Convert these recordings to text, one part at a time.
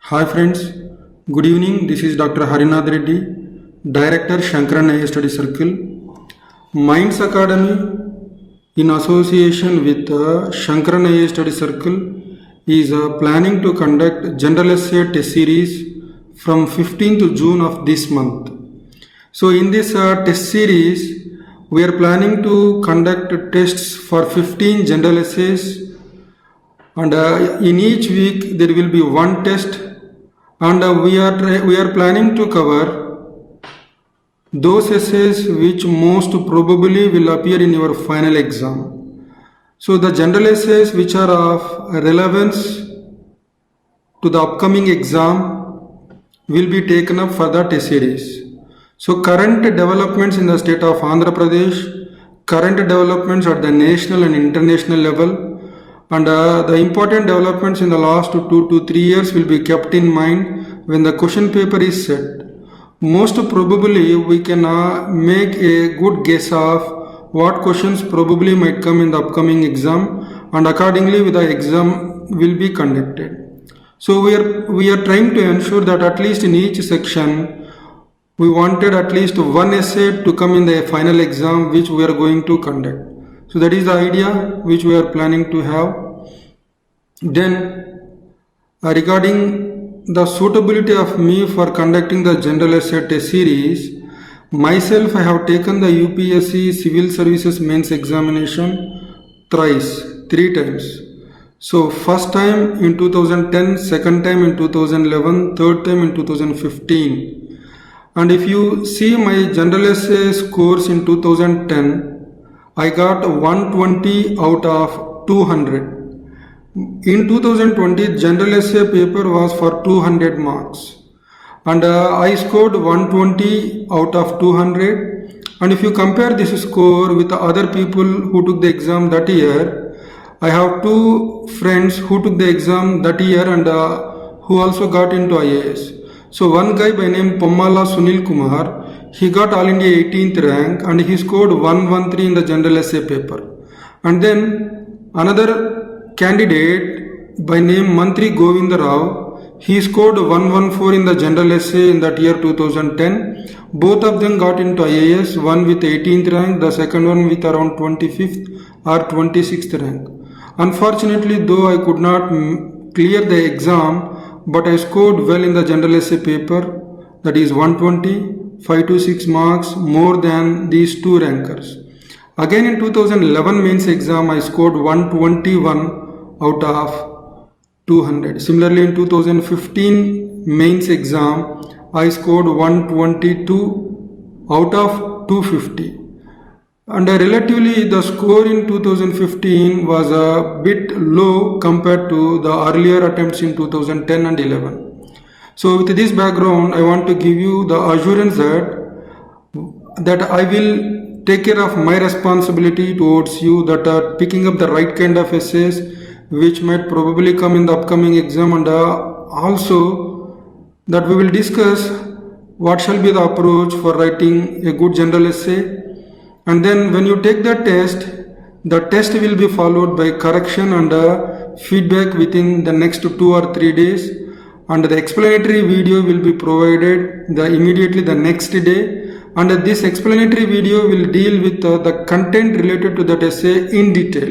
Hi friends, good evening. This is Dr. Harinath Reddy, Director Shankaran AI Study Circle. Minds Academy in association with Shankaran AI Study Circle is planning to conduct General Essay Test Series from 15th June of this month. So in this test series, we are planning to conduct tests for 15 general essays, and in each week there will be one test, and we are planning to cover those essays which most probably will appear in your final exam. So the general essays which are of relevance to the upcoming exam will be taken up for the test series. So current developments in the state of Andhra Pradesh, current developments at the national and international level, and the important developments in the last 2 to 3 years will be kept in mind when the question paper is set. Most probably we can make a good guess of what questions probably might come in the upcoming exam, and accordingly the exam will be conducted. So we are trying to ensure that at least in each section we wanted at least one essay to come in the final exam which we are going to conduct. So that is the idea which we are planning to have. Then regarding the suitability of me for conducting the general essay test series, myself I have taken the UPSC Civil Services Mains examination thrice, 3 times. So first time in 2010, second time in 2011, third time in 2015. And if you see my general essay scores in 2010, I got 120 out of 200. In 2020, general essay paper was for 200 marks, and I scored 120 out of 200. And if you compare this score with the other people who took the exam that year, I have 2 friends who took the exam that year and who also got into IAS. So one guy by name Pommala Sunil Kumar, he got All India 18th rank and he scored 113 in the general essay paper. And then another candidate by name Mantri Govinda Rao, he scored 114 in the general essay in that year 2010. Both of them got into IAS, one with 18th rank, the second one with around 25th or 26th rank. Unfortunately, though I could not clear the exam, but I scored well in the general essay paper, that is 120, 5 to 6 marks more than these 2 rankers. Again in 2011 mains exam I scored 121 out of 200. Similarly in 2015 mains exam I scored 122 out of 250. And relatively the score in 2015 was a bit low compared to the earlier attempts in 2010 and 11. So with this background, I want to give you the assurance that I will take care of my responsibility towards you, that are picking up the right kind of essays which might probably come in the upcoming exam, and also that we will discuss what shall be the approach for writing a good general essay. And then when you take the test will be followed by correction and feedback within the next 2 or 3 days. And the explanatory video will be provided immediately the next day. And this explanatory video will deal with the content related to that essay in detail.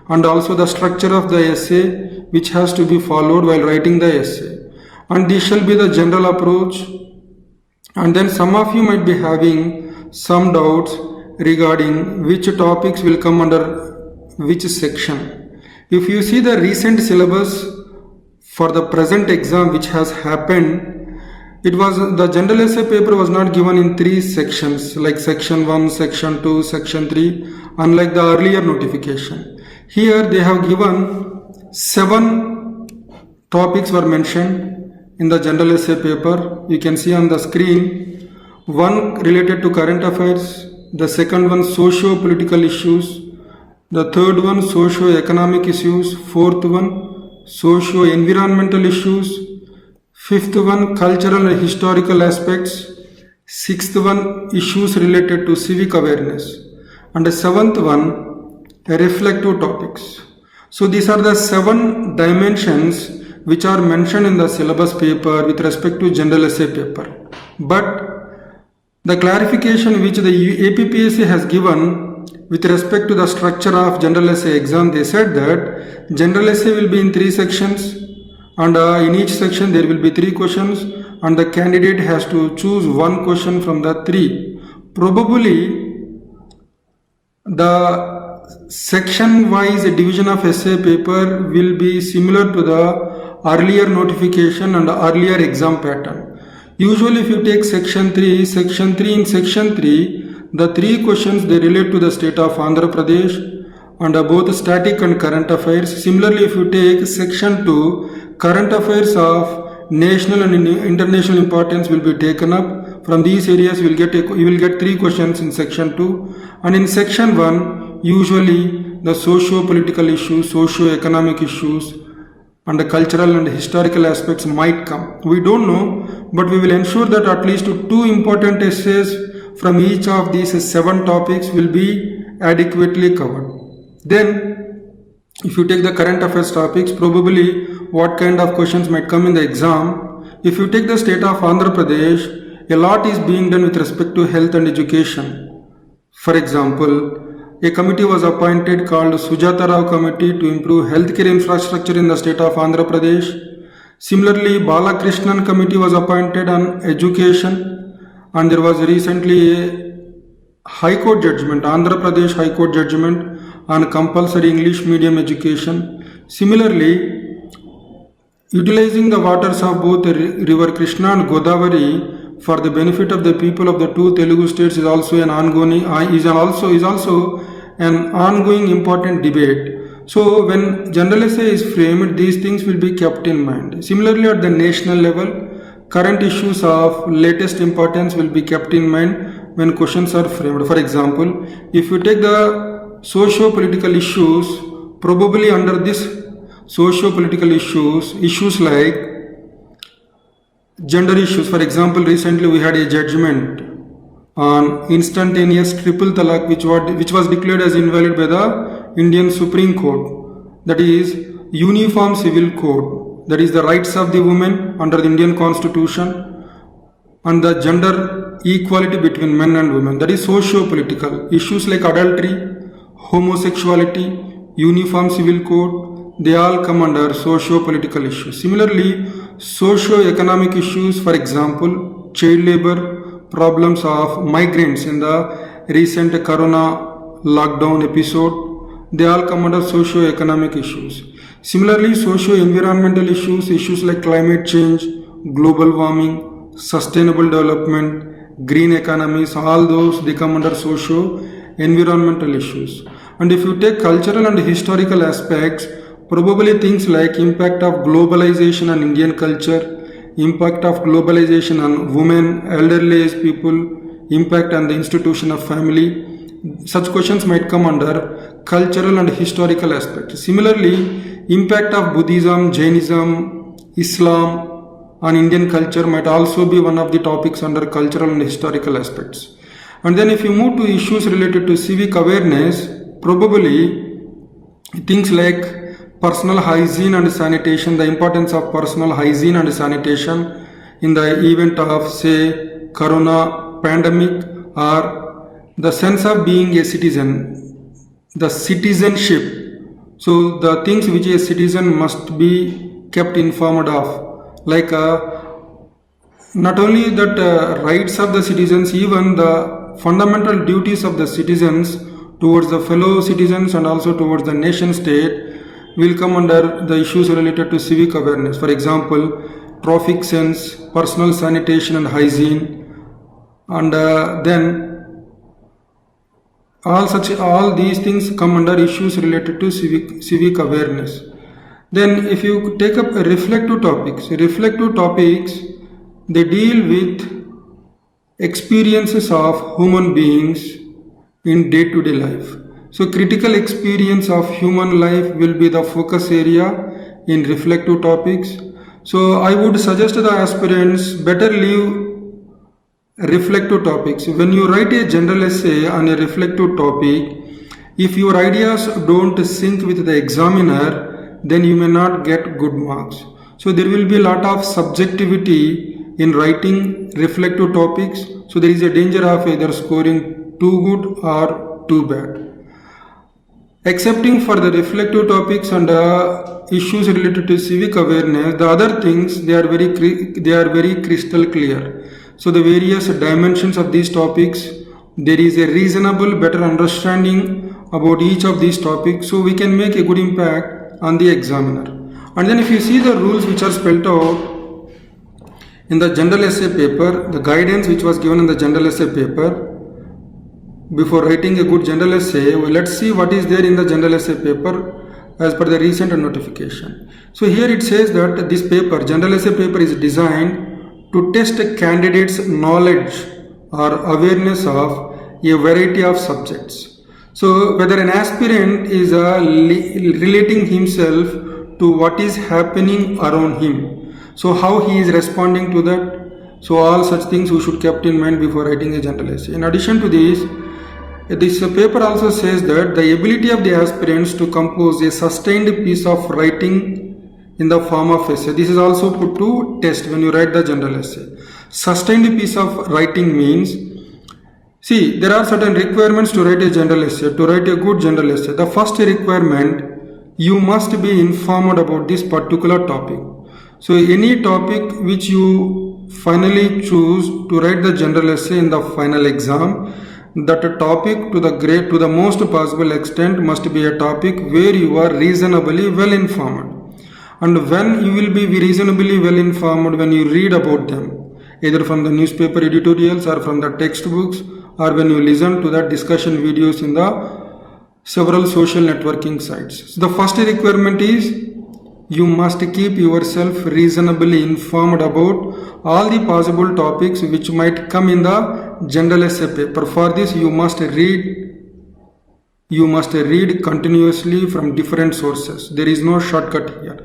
And also the structure of the essay which has to be followed while writing the essay. And this shall be the general approach. And then some of you might be having some doubts regarding which topics will come under which section. If you see the recent syllabus for the present exam which has happened, it was the general essay paper was not given in 3 sections like section 1, section 2, section 3, unlike the earlier notification. Here they have given 7 topics were mentioned in the general essay paper. You can see on the screen, 1 related to current affairs, the second one socio-political issues, the third one socio-economic issues, fourth one socio-environmental issues, fifth one cultural and historical aspects, sixth one issues related to civic awareness, and the seventh one reflective topics. So these are the 7 dimensions which are mentioned in the syllabus paper with respect to general essay paper. But the clarification which the APPSC has given with respect to the structure of general essay exam, they said that general essay will be in 3 sections, and in each section there will be 3 questions, and the candidate has to choose 1 question from the 3. Probably the section wise division of essay paper will be similar to the earlier notification and earlier exam pattern. Usually if you take section 3 in section 3, the 3 questions they relate to the state of Andhra Pradesh and both static and current affairs. Similarly, if you take section 2, current affairs of national and international importance will be taken up. From these areas you will get 3 questions in section 2, and in section 1 usually the socio-political issues, socio-economic issues and the cultural and historical aspects might come. We don't know, but we will ensure that at least 2 important essays from each of these 7 topics will be adequately covered. Then if you take the current affairs topics, probably what kind of questions might come in the exam. If you take the state of Andhra Pradesh, a lot is being done with respect to health and education. For example, a committee was appointed called Sujata Rao Committee to improve healthcare infrastructure in the state of Andhra Pradesh. Similarly, Balakrishnan Committee was appointed on education, and there was recently a High Court judgment, Andhra Pradesh High Court judgment on compulsory English medium education. Similarly, utilizing the waters of both river Krishna and Godavari for the benefit of the people of the 2 Telugu states is also an ongoing important debate. So when general essay is framed, these things will be kept in mind. Similarly, at the national level, current issues of latest importance will be kept in mind when questions are framed. For example, if you take the socio-political issues, probably under this socio-political issues like gender issues. For example, recently we had a judgment on instantaneous triple talaq which was declared as invalid by the Indian Supreme Court. That is Uniform Civil Code. That is the rights of the women under the Indian Constitution and the gender equality between men and women. That is socio-political. Issues like adultery, homosexuality, Uniform Civil Code, they all come under socio-political issues. Similarly, socio-economic issues, for example, child labor, problems of migrants in the recent corona lockdown episode, they all come under socio-economic issues. Similarly, socio-environmental issues like climate change, global warming, sustainable development, green economies, all those they come under socio-environmental issues. And if you take cultural and historical aspects, probably things like impact of globalization on Indian culture, impact of globalization on women, elderly age people, impact on the institution of family. Such questions might come under cultural and historical aspects. Similarly, impact of Buddhism, Jainism, Islam on Indian culture might also be one of the topics under cultural and historical aspects. And then if you move to issues related to civic awareness, probably things like personal hygiene and sanitation, the importance of personal hygiene and sanitation in the event of, say, corona pandemic, or the sense of being a citizen, the citizenship. So the things which a citizen must be kept informed of, like not only that rights of the citizens, even the fundamental duties of the citizens towards the fellow citizens and also towards the nation state will come under the issues related to civic awareness. For example, traffic sense, personal sanitation and hygiene, and then all these things come under issues related to civic awareness. Then if you take up reflective topics, they deal with experiences of human beings in day-to-day life. So critical experience of human life will be the focus area in reflective topics. So I would suggest to the aspirants better leave reflective topics. When you write a general essay on a reflective topic, if your ideas don't sync with the examiner, then you may not get good marks. So there will be a lot of subjectivity in writing reflective topics. So there is a danger of either scoring too good or too bad. Excepting for the reflective topics and issues related to civic awareness, the other things they are very crystal clear. So the various dimensions of these topics, there is a reasonable better understanding about each of these topics, so we can make a good impact on the examiner. And then if you see the rules which are spelled out in the general essay paper, the guidance which was given in the general essay paper, before writing a good general essay, let's see what is there in the general essay paper as per the recent notification. So here it says that this paper, general essay paper, is designed to test a candidate's knowledge or awareness of a variety of subjects. So whether an aspirant is relating himself to what is happening around him, so how he is responding to that. So all such things we should keep in mind before writing a general essay. In addition to this paper also says that the ability of the aspirants to compose a sustained piece of writing in the form of essay. This is also put to test when you write the general essay. Sustained piece of writing means, see, there are certain requirements to write a general essay, to write a good general essay. The first requirement, you must be informed about this particular topic. So any topic which you finally choose to write the general essay in the final exam, that topic to the most possible extent must be a topic where you are reasonably well informed. And when you will be reasonably well informed when you read about them, either from the newspaper editorials or from the textbooks, or when you listen to the discussion videos in the several social networking sites. So the first requirement is you must keep yourself reasonably informed about all the possible topics which might come in the general essay paper. For this you must read continuously from different sources. There is no shortcut here.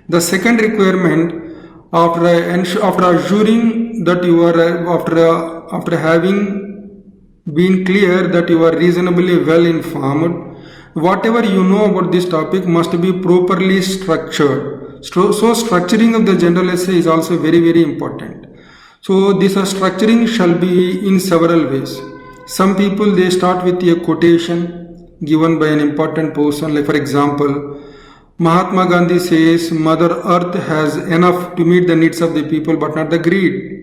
The second requirement, after assuring that you are after having been clear that you are reasonably well informed, whatever you know about this topic must be properly structured. So structuring of the general essay is also very, very important. So this structuring shall be in several ways. Some people, they start with a quotation given by an important person, like for example, Mahatma Gandhi says, Mother Earth has enough to meet the needs of the people but not the greed.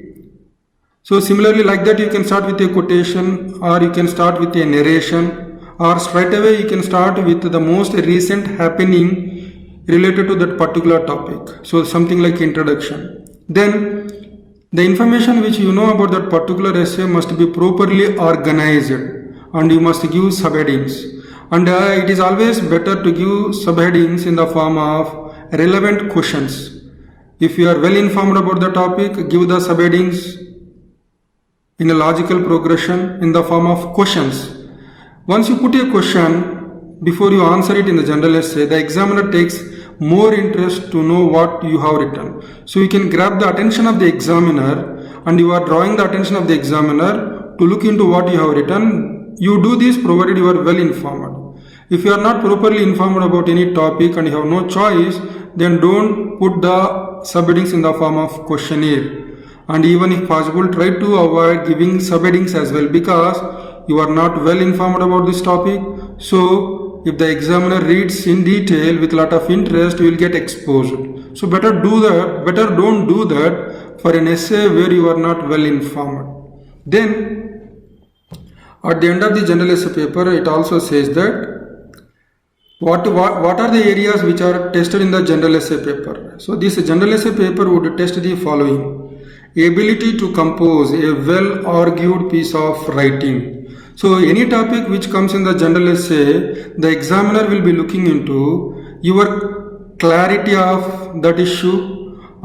So similarly, like that, you can start with a quotation, or you can start with a narration, or straight away you can start with the most recent happening related to that particular topic. So something like introduction. Then the information which you know about that particular essay must be properly organized, and you must give subheadings. And it is always better to give subheadings in the form of relevant questions. If you are well informed about the topic, give the subheadings in a logical progression in the form of questions. Once you put a question, before you answer it in the general essay, the examiner takes more interest to know what you have written. So you can grab the attention of the examiner, and you are drawing the attention of the examiner to look into what you have written. You do this provided you are well informed. If you are not properly informed about any topic and you have no choice, then don't put the subheadings in the form of questionnaire. And even if possible, try to avoid giving subheadings as well, because you are not well informed about this topic. So if the examiner reads in detail with a lot of interest, you will get exposed. So better don't do that for an essay where you are not well informed. Then at the end of the general essay paper, it also says that what are the areas which are tested in the general essay paper. So this general essay paper would test the following: ability to compose a well argued piece of writing. So any topic which comes in the general essay, the examiner will be looking into your clarity of that issue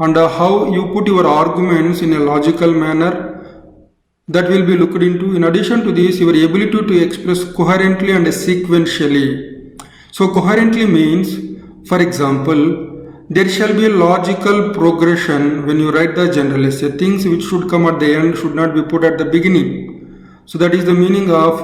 and how you put your arguments in a logical manner. That will be looked into. In addition to this, your ability to express coherently and sequentially. So coherently means, for example, there shall be a logical progression when you write the general essay. Things which should come at the end should not be put at the beginning. So that is the meaning of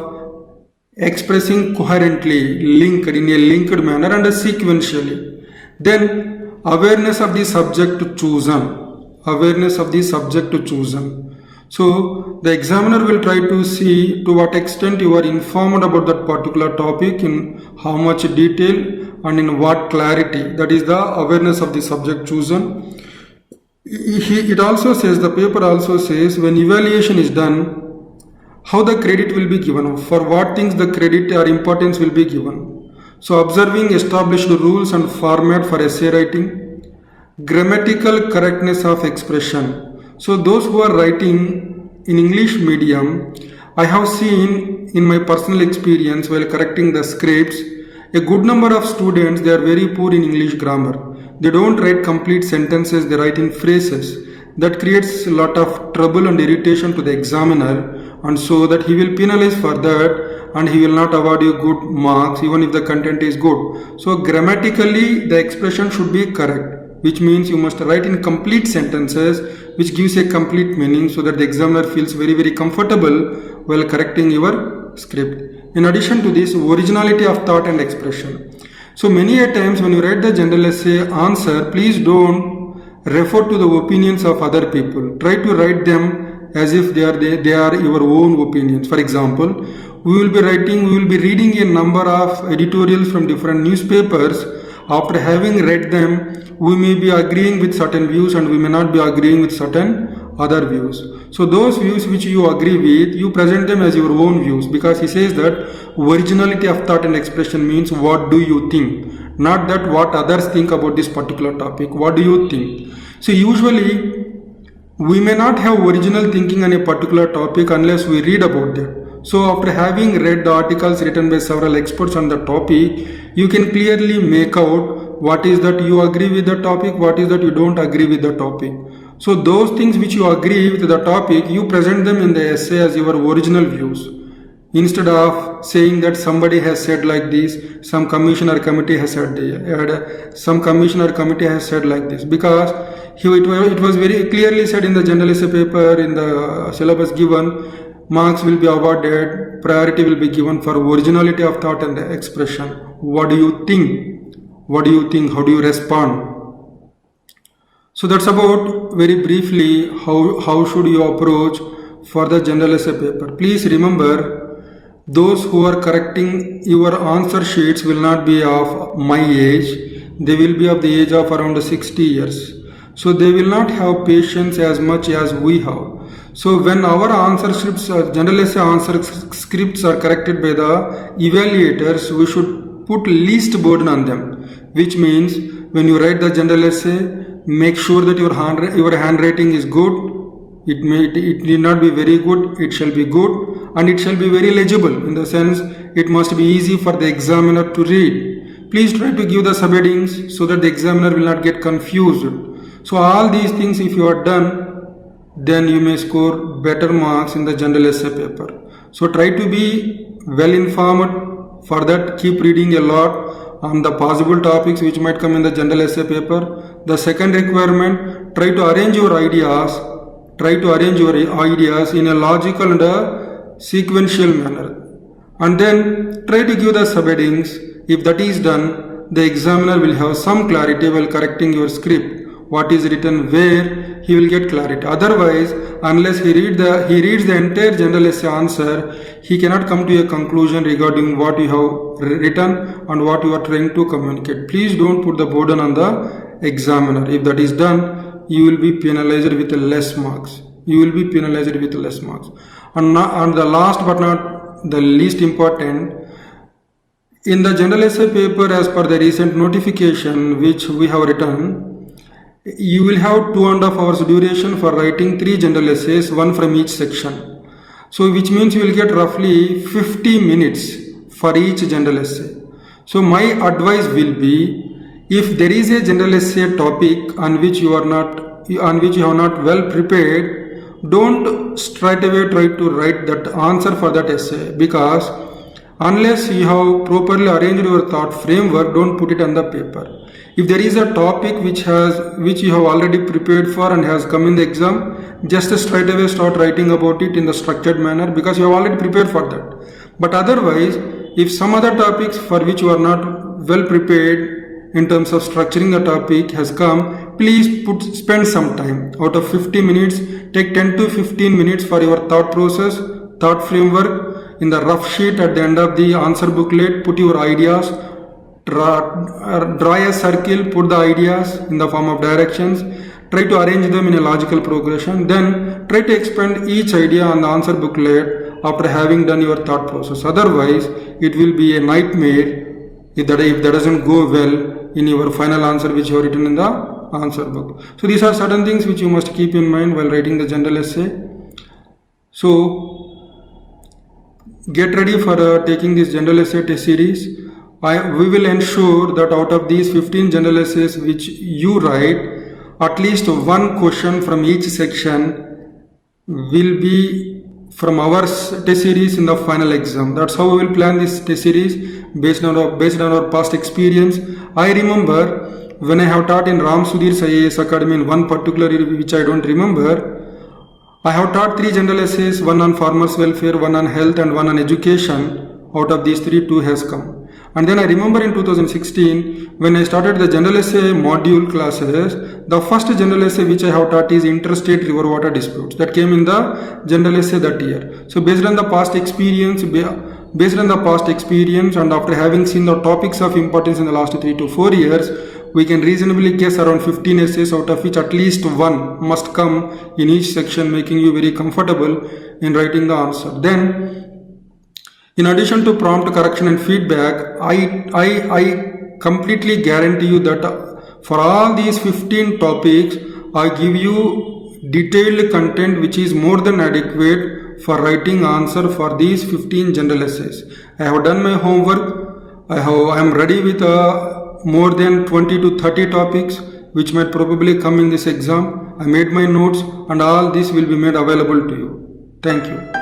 expressing coherently, linked in a linked manner and sequentially. Then awareness of the subject chosen. Awareness of the subject chosen. So the examiner will try to see to what extent you are informed about that particular topic, in how much detail and in what clarity. That is the awareness of the subject chosen. It also says, the paper also says, when evaluation is done, how the credit will be given, for what things the credit or importance will be given. So observing established rules and format for essay writing, grammatical correctness of expression. So those who are writing in English medium, I have seen in my personal experience while correcting the scripts, a good number of students, they are very poor in English grammar. They don't write complete sentences, they write in phrases. That creates a lot of trouble and irritation to the examiner, and so that he will penalize for that, and he will not award you good marks even if the content is good. So grammatically the expression should be correct, which means you must write in complete sentences which gives a complete meaning, so that the examiner feels very comfortable while correcting your script. In addition to this, originality of thought and expression. So many a times when you write the general essay answer, please don't refer to the opinions of other people. Try to write them as if they are your own opinions. For example, we will be reading a number of editorials from different newspapers. After having read them, we may be agreeing with certain views and we may not be agreeing with certain other views. So those views which you agree with, you present them as your own views, because he says that originality of thought and expression means what do you think, not that what others think about this particular topic. What do you think? So usually we may not have original thinking on a particular topic unless we read about them. So after having read the articles written by several experts on the topic, you can clearly make out what is that you agree with the topic, what is that you don't agree with the topic. So those things which you agree with the topic, you present them in the essay as your original views. Instead of saying that somebody has said like this, some commissioner committee has said like this, because it was very clearly said in the general essay paper, in the syllabus given, marks will be awarded, priority will be given for originality of thought and the expression. What do you think? What do you think? How do you respond? So that's about very briefly how should you approach for the general essay paper. Please remember, those who are correcting your answer sheets will not be of my age. They will be of the age of around 60 years. So they will not have patience as much as we have. So when our answer scripts, general essay answer scripts are corrected by the evaluators, we should put least burden on them. Which means when you write the general essay, make sure that your handwriting is good. It need not be very good, it shall be good, and it shall be very legible, in the sense it must be easy for the examiner to read. Please try to give the subheadings so that the examiner will not get confused. So all these things if you are done, then you may score better marks in the general essay paper. So try to be well informed. For that, keep reading a lot on the possible topics which might come in the general essay paper. The second requirement, try to arrange your ideas in a logical and a sequential manner, and then try to give the subheadings. If that is done, the examiner will have some clarity while correcting your script. What is written where, he will get clarity. Otherwise, unless he reads the entire general essay answer, he cannot come to a conclusion regarding what you have written and what you are trying to communicate. Please don't put the burden on the examiner. If that is done, you will be penalized with less marks. And the last but not the least important, in the general essay paper, as per the recent notification which we have written, you will have 2.5 hours duration for writing 3 general essays, one from each section. So which means you will get roughly 50 minutes for each general essay. So my advice will be, if there is a general essay topic on which you have not well prepared, don't straight away try to write that answer for that essay, because unless you have properly arranged your thought framework, don't put it on the paper. If there is a topic which you have already prepared for and has come in the exam, just straight away start writing about it in the structured manner, because you have already prepared for that. But otherwise, if some other topics for which you are not well prepared, in terms of structuring the topic has come, please spend some time. Out of 50 minutes, take 10 to 15 minutes for your thought process, thought framework. In the rough sheet at the end of the answer booklet, put your ideas, draw a circle, put the ideas in the form of directions, try to arrange them in a logical progression, then try to expand each idea on the answer booklet after having done your thought process. Otherwise, it will be a nightmare if that doesn't go well in your final answer which you have written in the answer book. So these are certain things which you must keep in mind while writing the general essay. So get ready for taking this general essay test series. We will ensure that out of these 15 general essays which you write, at least one question from each section will be from our test series in the final exam. That's how we will plan this test series based on our past experience. I remember when I have taught in Ram Sudhir's IAS Academy in one particular year which I don't remember, I have taught 3 general essays, one on farmers welfare, one on health and one on education. Out of these 3, 2 has come. And then I remember in 2016 when I started the general essay module classes, the first general essay which I have taught is interstate river water disputes. That came in the general essay that year. So based on the past experience and after having seen the topics of importance in the last 3 to 4 years, we can reasonably guess around 15 essays, out of which at least one must come in each section, making you very comfortable in writing the answer. Then in addition to prompt correction and feedback, I completely guarantee you that for all these 15 topics, I give you detailed content which is more than adequate for writing answer for these 15 general essays. I have done my homework. I am ready with more than 20 to 30 topics which might probably come in this exam. I made my notes and all this will be made available to you. Thank you.